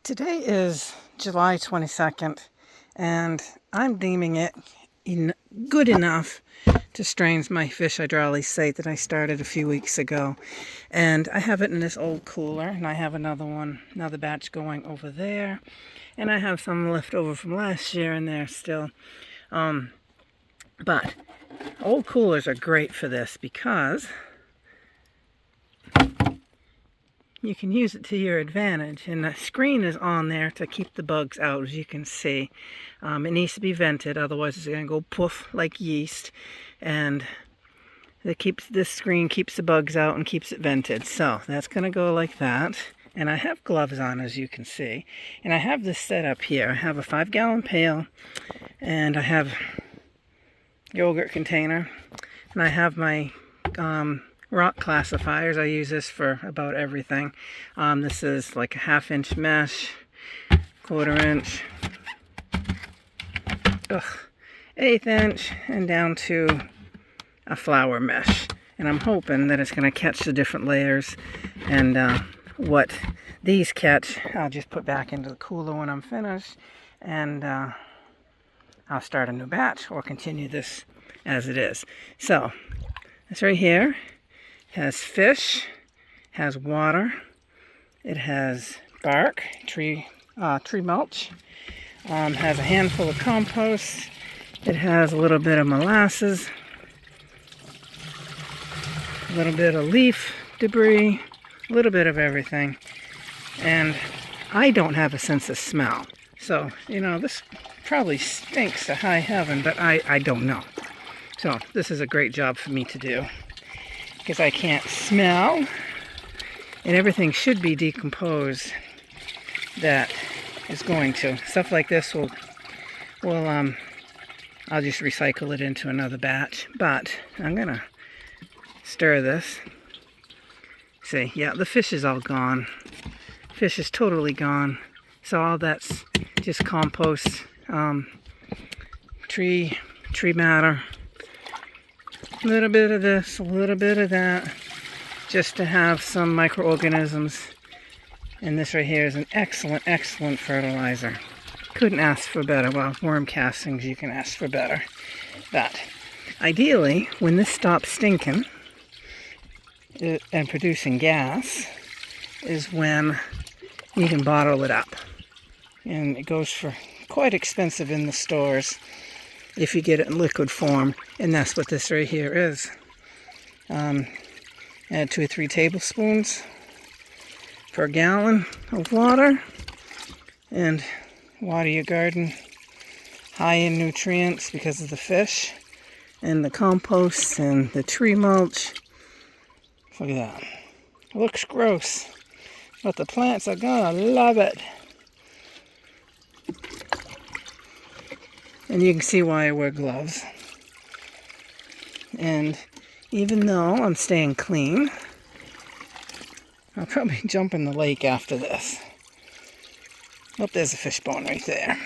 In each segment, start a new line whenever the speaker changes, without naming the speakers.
Today is July 22nd, and I'm deeming it good enough to strain my fish hydrolysate that I started a few weeks ago. And I have it in this old cooler, and I have another batch going over there. And I have some left over from last year in there still. But old coolers are great for this because you can use it to your advantage, and the screen is on there to keep the bugs out, as you can see. It needs to be vented, otherwise it's going to go poof like yeast, and this screen keeps the bugs out and keeps it vented. So that's going to go like that. And I have gloves on, as you can see, and I have this set up here. I have a 5-gallon pail, and I have yogurt container, and I have my rock classifiers. I use this for about everything. This is like a 1/2-inch mesh, 1/4 inch, 1/8 inch, and down to a flower mesh. And I'm hoping that it's going to catch the different layers, and what these catch I'll just put back into the cooler when I'm finished, and I'll start a new batch or continue this as it is. So this right here has fish, has water, it has bark, tree mulch, has a handful of compost, it has a little bit of molasses, a little bit of leaf debris, a little bit of everything. And I don't have a sense of smell, so this probably stinks to high heaven, but I don't know. So this is a great job for me to do, because I can't smell, and everything should be decomposed that is going to. Stuff like this will I'll just recycle it into another batch, but I'm gonna stir this. See, yeah, the fish is all gone. Fish is totally gone. So all that's just compost, tree matter, a little bit of this, a little bit of that, just to have some microorganisms. And this right here is an excellent fertilizer. Couldn't ask for better. Well, worm castings, you can ask for better. But ideally, when this stops stinking and producing gas, is when you can bottle it up. And it goes for quite expensive in the stores if you get it in liquid form, and that's what this right here is. Add 2 or 3 tablespoons per gallon of water, and water your garden high in nutrients because of the fish and the compost and the tree mulch. Look at that. It looks gross, but the plants are gonna love it. And you can see why I wear gloves. And even though I'm staying clean, I'll probably jump in the lake after this. Oh, there's a fish bone right there.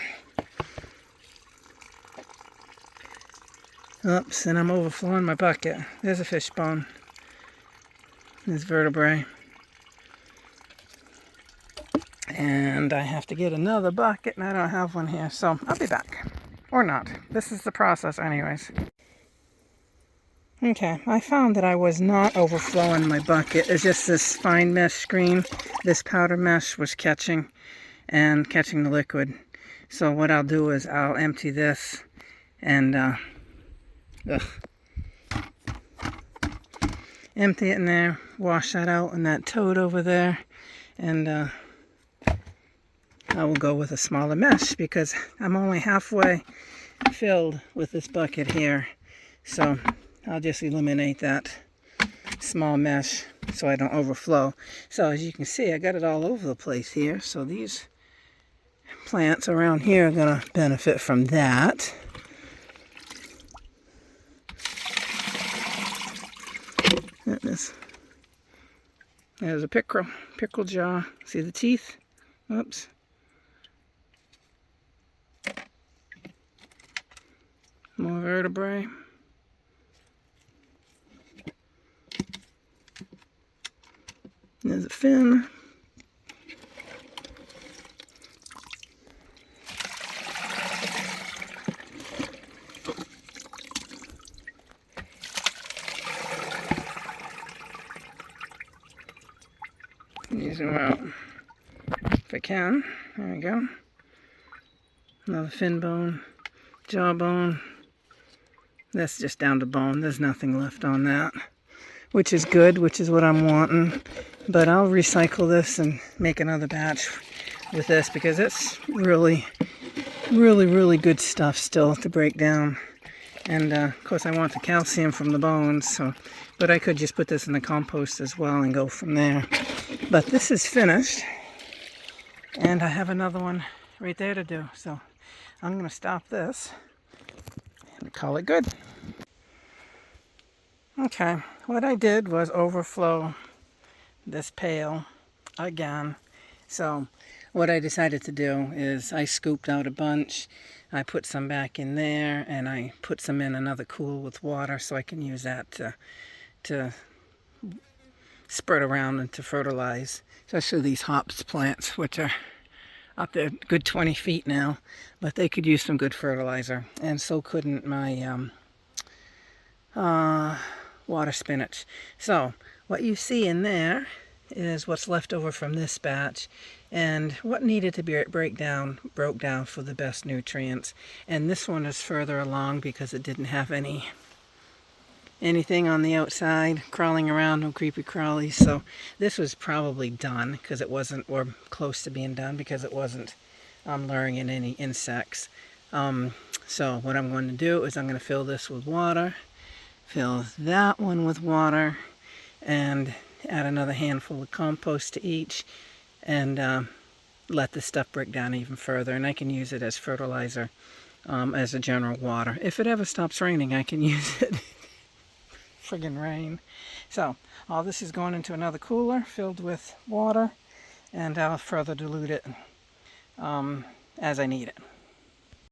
Oops, and I'm overflowing my bucket. There's a fish bone. There's vertebrae. And I have to get another bucket, and I don't have one here, so I'll be back. Or not. This is the process anyways. Okay, I found that I was not overflowing my bucket. It's just this fine mesh screen. This powder mesh was catching the liquid. So what I'll do is I'll empty this and empty it in there, wash that out in that toad over there, and I will go with a smaller mesh because I'm only halfway filled with this bucket here. So I'll just eliminate that small mesh so I don't overflow. So as you can see, I got it all over the place here. So these plants around here are going to benefit from that. There's a pickle jaw. See the teeth? Oops. More vertebrae. There's a fin. Use them out if I can. There we go. Another fin bone, jawbone. That's just down to bone. There's nothing left on that, which is good, which is what I'm wanting. But I'll recycle this and make another batch with this because it's really, really, really good stuff still to break down. And of course I want the calcium from the bones, so, but I could just put this in the compost as well and go from there. But this is finished, and I have another one right there to do. So I'm going to stop this and call it good. Okay, what I did was overflow this pail again. So what I decided to do is I scooped out a bunch. I put some back in there, and I put some in another cool with water so I can use that to spread around and to fertilize. Especially these hops plants, which are up there good 20 feet now, but they could use some good fertilizer, and so couldn't my water spinach. So what you see in there is what's left over from this batch, and what needed to be broke down for the best nutrients. And this one is further along because it didn't have anything on the outside crawling around, no creepy crawlies. So this was probably done because it wasn't, or close to being done because it wasn't luring in any insects. So what I'm going to do is I'm going to fill this with water, fill that one with water, and add another handful of compost to each, and let this stuff break down even further. And I can use it as fertilizer, as a general water. If it ever stops raining, I can use it. Friggin' rain. So all this is going into another cooler filled with water, and I'll further dilute it as I need it.